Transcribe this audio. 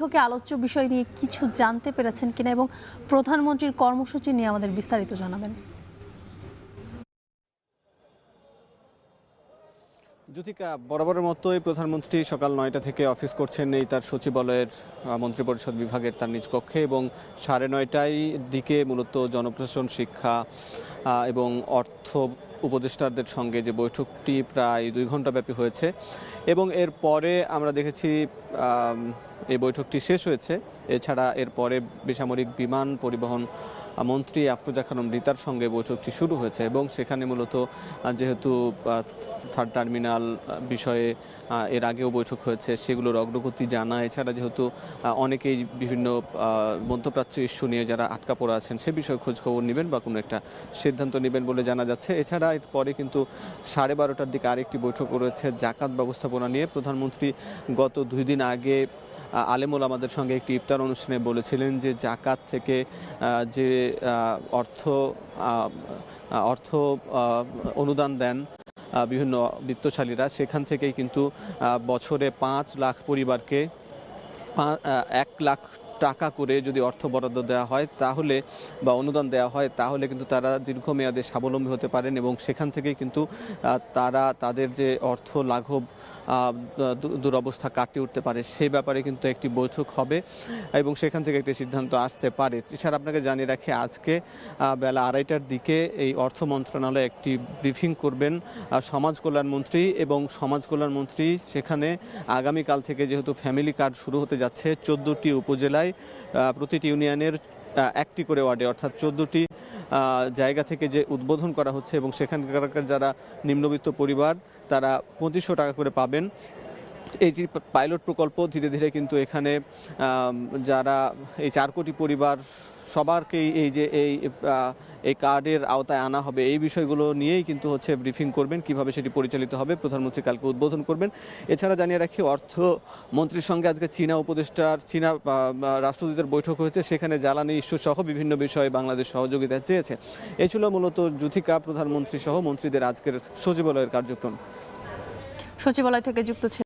বৈঠকে আলোচ্য বিষয় নিয়ে কিছু জানতে পেরেছেন কিনা এবং প্রধানমন্ত্রীর কর্মসূচি নিয়ে আমাদের বিস্তারিত জানাবেন। জ্যোতিকা, বরাবরের মতোই প্রধানমন্ত্রী সকাল ৯টা থেকে অফিস করছেন এই তার সচিবালয়ের মন্ত্রিপরিষদ বিভাগের তার নিজ কক্ষে, এবং 9:30টায় দিকে মূলত জনপ্রশাসন, শিক্ষা এবং অর্থ উপদেষ্টাদের সঙ্গে যে বৈঠকটি প্রায় 2 ঘন্টা ব্যাপী হয়েছে, এবং এর পরে আমরা দেখেছি এই বৈঠকটি শেষ হয়েছে। এছাড়া এরপরে বেসামরিক বিমান পরিবহন মন্ত্রী আফরোজা খানম রিতার সঙ্গে বৈঠকটি শুরু হয়েছে, এবং সেখানে মূলত যেহেতু থার্ড টার্মিনাল বিষয়ে এর আগেও বৈঠক হয়েছে, সেগুলোর অগ্রগতি জানা, এছাড়া যেহেতু অনেকেই বিভিন্ন মধ্যপ্রাচ্য ইস্যু নিয়ে যারা আটকা পড়া আছেন সে বিষয়ে খোঁজখবর নেবেন বা কোনো একটা সিদ্ধান্ত নেবেন বলে জানা যাচ্ছে। এছাড়া এরপরে কিন্তু 12:30টার দিকে আরেকটি বৈঠক রয়েছে জাকাত ব্যবস্থাপনা নিয়ে। প্রধানমন্ত্রী গত 2 দিন আগে আলেম ওলামাদের সঙ্গে একটি ইফতার অনুষ্ঠানে বলেছিলেন যে জাকাত থেকে যে অর্থ অনুদান দেন বিভিন্ন বিত্তশালীরা, সেখান থেকেই কিন্তু বছরে 5 লাখ পরিবারকে 1 লাখ টাকা করে যদি অর্থ বরাদ্দ দেওয়া হয় তাহলে বা অনুদান দেওয়া হয় তাহলে কিন্তু তারা দীর্ঘমেয়াদে স্বাবলম্বী হতে পারেন, এবং সেখান থেকেই কিন্তু তারা তাদের যে অর্থ লাঘব দুরবস্থা কাটিয়ে উঠতে পারে, সেই ব্যাপারে কিন্তু একটি বৈঠক হবে এবং সেখান থেকে একটি সিদ্ধান্ত আসতে পারে। এছাড়া আপনাকে জানিয়ে রাখি, আজকে বেলা 2:30টার দিকে এই অর্থ মন্ত্রণালয়ে একটি ব্রিফিং করবেন সমাজ কল্যাণ মন্ত্রী, এবং সমাজ কল্যাণ মন্ত্রী সেখানে আগামীকাল থেকে যেহেতু ফ্যামিলি কার্ড শুরু হতে যাচ্ছে 14টি উপজেলায় প্রতিটি ইউনিয়নের 1টি করে ওয়ার্ডে, অর্থাৎ 14টি জায়গা থেকে যে উদ্বোধন করা হচ্ছে, এবং সেখানকার যারা নিম্নবিত্ত পরিবার তারা 2500 টাকা করে পাবেন। এই যে পাইলট প্রকল্প ধীরে ধীরে কিন্তু এখানে যারা এই 4 কোটি পরিবার সবারকেই এই কার্ডের আওতায় আনা হবে, এই বিষয়গুলো নিয়েই কিন্তু ব্রিফিং করবেন, কিভাবে সেটি পরিচালিত হবে প্রধানমন্ত্রী কালকে উদ্বোধন করবেন। এছাড়া জানিয়ে রাখি, অর্থমন্ত্রীর সঙ্গে আজকে চীনা রাষ্ট্রদূতের বৈঠক হয়েছে, সেখানে জ্বালানি ইস্যু সহ বিভিন্ন বিষয়ে বাংলাদেশ সহযোগিতা চেয়েছে। এই ছিল মূলত জ্যোতিকা প্রধানমন্ত্রী সহ মন্ত্রীদের আজকের সচিবালয়ের কার্যক্রম। সচিবালয় থেকে যুক্ত ছিলেন